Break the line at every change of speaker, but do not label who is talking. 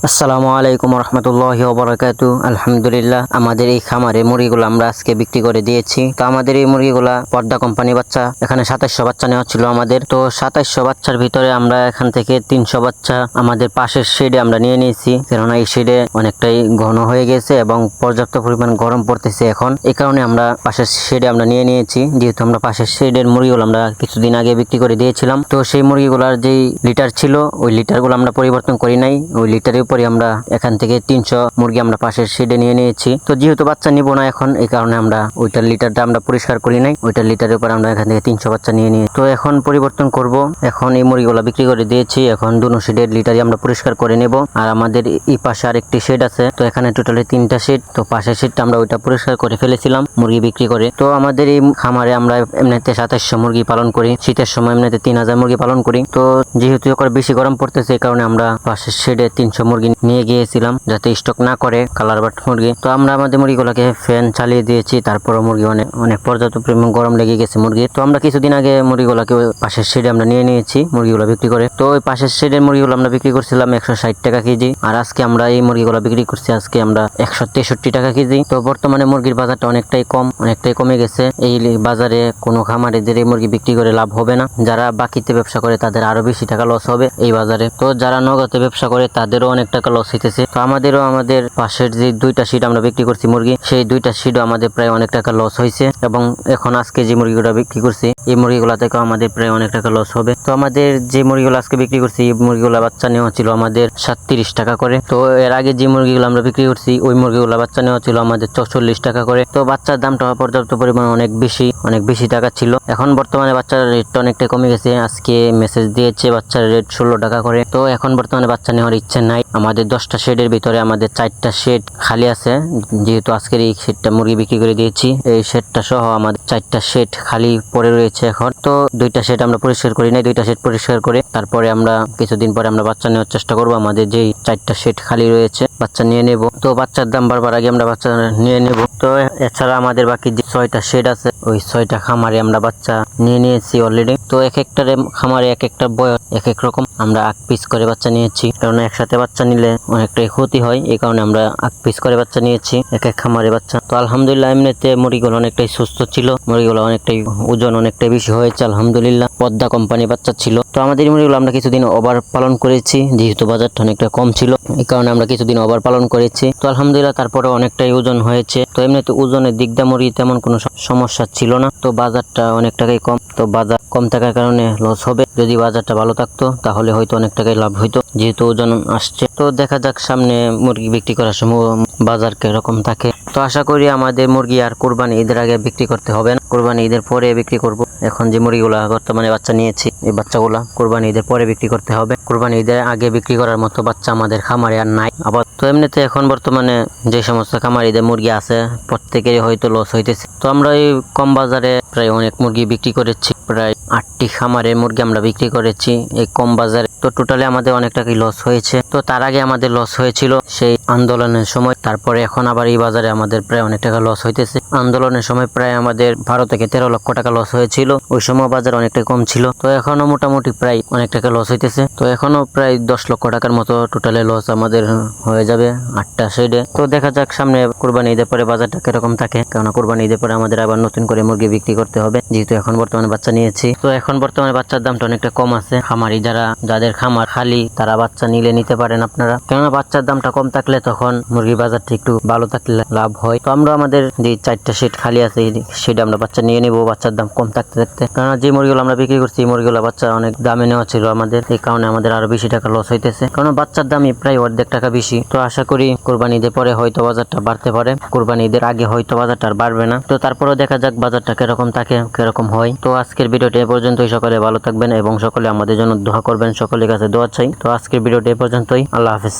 আসসালামু আলাইকুম রহমতুল্লাহি ওয়া বারাকাতুহু। আলহামদুলিল্লাহ, আমাদের এই খামারে মুরগিগুলো আমরা আজকে বিক্রি করে দিয়েছি। তো আমাদের এই মুরগিগুলা পর্দা কোম্পানি বাচ্চা, এখানে 2700 বাচ্চা নেওয়া ছিল আমাদের। তো 2700 বাচ্চার ভিতরে আমরা এখান থেকে 300 বাচ্চা আমাদের পাশের শেডে আমরা নিয়ে নিয়েছি, কেননা এই শেডে অনেকটাই ঘন হয়ে গেছে এবং পর্যাপ্ত পরিমাণ গরম পড়তেছে এখন। এই কারণে আমরা পাশের শেডে আমরা নিয়ে নিয়েছি, যেহেতু আমরা পাশের শেডের মুরগিগুলো আমরা কিছুদিন আগে বিক্রি করে দিয়েছিলাম। তো সেই মুরগিগুলার যেই লিটার ছিল, ওই লিটারগুলো আমরা পরিবর্তন করি নাই। ওই লিটারের উপরে আমরা এখান থেকে 300 মুরগি আমরা পাশের শেডে নিয়ে নিয়েছি। তো যেহেতু বাচ্চা নিব না এখন, এই কারণে আমরা ওইটার লিটারটা আমরা পরিষ্কার করি নাই। ওইটার লিটারের উপর আমরা এখান থেকে 300 বাচ্চা নিয়ে নিয়ে তো এখন পরিবর্তন করব। এখন এই মুরগিগুলো বিক্রি করে দিয়েছি, এখন দুনো শেডের লিটারই আমরা পরিষ্কার করে নেব। আর আমাদের এই পাশে আরেকটি শেড আছে, তো এখানে টোটালি 3টা শেড। তো পাশের শেডটা আমরা ওইটা পরিষ্কার করে ফেলেছিলাম মুরগি বিক্রি করে। তো আমাদের এই খামারে আমরা এমনিতে 2700 মুরগি পালন করি, শীতের সময় এমনিতে 3000 মুরগি পালন করি। তো যেহেতু এখন বেশি গরম পড়তেছে, এই কারণে আমরা পাশের শেডে 300 মুরগি নিয়ে গিয়েছিলাম যাতে স্টক না করে কালার বাট মুরগি। তো আমরা আমাদের মুরগিগুলোকে ফ্যান চালিয়ে দিয়েছি, তারপরে মুরগি অনেক পর্যাপ্ত পরিমাণ গরম লেগে গেছে মুরগি। তো আমরা কিছুদিন আগে মুরগিগুলোকে পাশের শেডে আমরা নিয়ে নিয়েছি মুরগিগুলো বিক্রি করে। তো ওই পাশের শেডের মুরগিগুলো আমরা বিক্রি করছিলাম 160 টাকা কেজি, আর আজকে আমরা এই মুরগিগুলো বিক্রি করছি আজকে আমরা 163 টাকা কেজি। তো বর্তমানে মুরগির বাজারটা অনেকটাই কমে গেছে। এই বাজারে কোনো খামারিদের এই মুরগি বিক্রি করে লাভ হবে না। যারা বাকিতে ব্যবসা করে তাদের আরো বেশি টাকা লস হবে এই বাজারে। তো যারা নগদে ব্যবসা করে তাদেরও অনেক টাকা লস হইতেছে। তো আমাদের পাশের যে 2টা শিট আমরা বিক্রি করছি মুরগি, সেই 2টা শিটও আমাদের প্রায় অনেক টাকা লস হয়েছে। এবং এখন আজকে যে মুরগিগুলো বিক্রি করছি, এই মুরগিগুলা থেকে আমাদের প্রায় অনেক টাকা লস হবে। তো আমাদের যে মুরগিগুলো আজকে বিক্রি করছি, এই মুরগিগুলা বাচ্চা নেওয়া ছিল আমাদের 37 টাকা করে। তো এর আগে যে মুরগিগুলো আমরা বিক্রি করছি, ওই মুরগিগুলা বাচ্চা নেওয়া ছিল আমাদের 44 টাকা করে। তো বাচ্চার দামটা পর্যাপ্ত পরিমাণ অনেক বেশি টাকা ছিল। এখন বর্তমানে বাচ্চার রেটটা অনেকটাই কমে গেছে। আজকে মেসেজ দিয়েছে বাচ্চার রেট 16 টাকা করে। তো এখন বর্তমানে বাচ্চা নেওয়ার ইচ্ছে নাই। আমাদের 10টা শেডের ভিতরে আমাদের 4টা শেড খালি আছে, যেহেতু আজকের এই শেডটা মুরগি বিক্রি করে দিয়েছি। এই শেডটা সহ আমাদের 4টা শেড খালি পড়ে রয়েছে এখন। তো 2টা শেড আমরা পরিষ্কার করি নাই, 2টা শেড পরিষ্কার করে তারপরে আমরা কিছুদিন পরে আমরা বাচ্চা নেওয়ার চেষ্টা করব। আমাদের যেই 4টা শেড খালি রয়েছে বাচ্চা নিয়ে নেব। তো বাচ্চার দাম বাড়বার আগে আমরা বাচ্চা নিয়ে নেব। তো এছাড়া আমাদের বাকি যে 6টা শেড আছে, ওই 6টা খামারে আমরা বাচ্চা নিয়ে নিয়েছি অলরেডি। তো এক একটা খামারে এক একটা বয়স এক এক রকম, আমরা 8 পিস করে বাচ্চা নিয়েছি, কারণ একসাথে বাচ্চা নিলে অনেকটাই ক্ষতি হয়। এই কারণে আমরা 8 পিস করে বাচ্চা নিয়েছি এক এক খামারে বাচ্চা। তো আলহামদুলিল্লাহ, এমনিতে মুরগিগুলো অনেকটাই সুস্থ ছিল, মুরগিগুলো অনেকটাই ওজন অনেকটাই বেশি হয়েছে আলহামদুলিল্লাহ। পদ্মা কোম্পানি বাচ্চা ছিল। তো আমাদের মুরগিগুলো আমরা কিছুদিন ওভার পালন করেছি, যেহেতু বাজারটা অনেকটা কম ছিল, এই কারণে আমরা কিছুদিন ওভার পালন করেছি। তো আলহামদুলিল্লাহ, তারপরে অনেকটাই ওজন হয়েছে। তো এমনিতে ওজনের দিক দিয়ে মুরগি তেমন কোনো সমস্যা ছিল না। তো বাজারটা অনেক টাকাই কম, তো বাজার কম থাকার কারণে লস হবে। যদি বাজারটা ভালো থাকতো তাহলে হয়তো অনেক টাকাই লাভ হইতো, যেহেতু ওজন আসছে। তো দেখা যাক সামনে মুরগি বিক্রি করার সময় বাজার কিরকম থাকে। তো আশা করি আমাদের মুরগি আর কোরবানি ঈদের আগে বিক্রি করতে হবে না, কোরবানি ঈদের পরে বিক্রি করব। এখন যে মুরগিগুলা বর্তমানে বাচ্চা নিয়েছি, এই বাচ্চাগুলা কোরবানি ঈদের পরে বিক্রি করতে হবে। কোরবানি ঈদের আগে বিক্রি করার মতো বাচ্চা আমাদের খামারে আর নাই আবার। তো এমনিতে এখন বর্তমানে যে সমস্ত খামারিদের মুরগি আছে প্রত্যেকেরই হয়তো লস হইতেছে। তো আমরা এই কম বাজারে প্রায় অনেক মুরগি বিক্রি করেছি, প্রায় 8টি খামারে মুরগি আমরা বিক্রি করেছি এই কম বাজারে। তো টোটালি আমাদের অনেক টাকাই লস হয়েছে। তো তার আগে আমাদের লস হয়েছিল সেই আন্দোলনের সময়, তারপরে এখন আবার এই বাজারে আমাদের প্রায় অনেক টাকা লস হইতেছে। আন্দোলনের সময় প্রায় আমাদের 12 থেকে 13 লক্ষ টাকা লস হয়েছিল, ওই সময় বাজার অনেকটাই কম ছিল। তো এখনো মোটামুটি প্রায় অনেক টাকা লস হইতেছে। তো এখনো প্রায় 10 লক্ষ টাকার মতো টোটালে লস আমাদের হয়ে যাবে 8টা শেডে। তো দেখা যাক সামনে কোরবানি ঈদের পরে বাজারটা কিরকম থাকে, কারণ কোরবানি ঈদের পরে আমাদের আবার নতুন করে মুরগি বিক্রি করতে হবে, যেহেতু এখন বর্তমানে বাচ্চা নিয়েছি। তো এখন বর্তমানে বাচ্চার দামটা অনেকটা কম আছে। খামারি যাদের খামার খালি, তারা বাচ্চা নিতে পারেন আপনারা, কেননা বাচ্চার দামটা কম থাকলে তখন মুরগি বাজারটা একটু ভালো থাকলে লাভ হয়। তো আমরা আমাদের যে 4টা শেড খালি আছে, সেটা আমরা বাচ্চা নিয়ে নেবো বাচ্চার দাম কম থাকতে। কেননা যে মুরগিগুলো আমরা বিক্রি করছি, এই মুরগিগুলো বাচ্চা অনেক দামে নেওয়া ছিল আমাদের, এই কারণে আমাদের আরো বেশি টাকা লস হইতেছে, কারণ বাচ্চার দামই প্রায় অর্ধেক টাকা বেশি। তো আশা করি কোরবানি ঈদের পরে হয়তো বাজারটা বাড়তে পারে, কোরবানি ঈদের আগে হয়তো বাজারটা আর বাড়বে না। তো তারপরেও দেখা যাক বাজারটা কিরকম থাকে, কিরকম হয়। তো আজকের ভিডিওটি এ পর্যন্তই। সকলে ভালো থাকবেন এবং সকলে আমাদের জন্য দোয়া করবেন, সকলের কাছে দোয়া চাই। তো আজকের ভিডিওটি এ পর্যন্তই। আল্লাহ হাফেজ।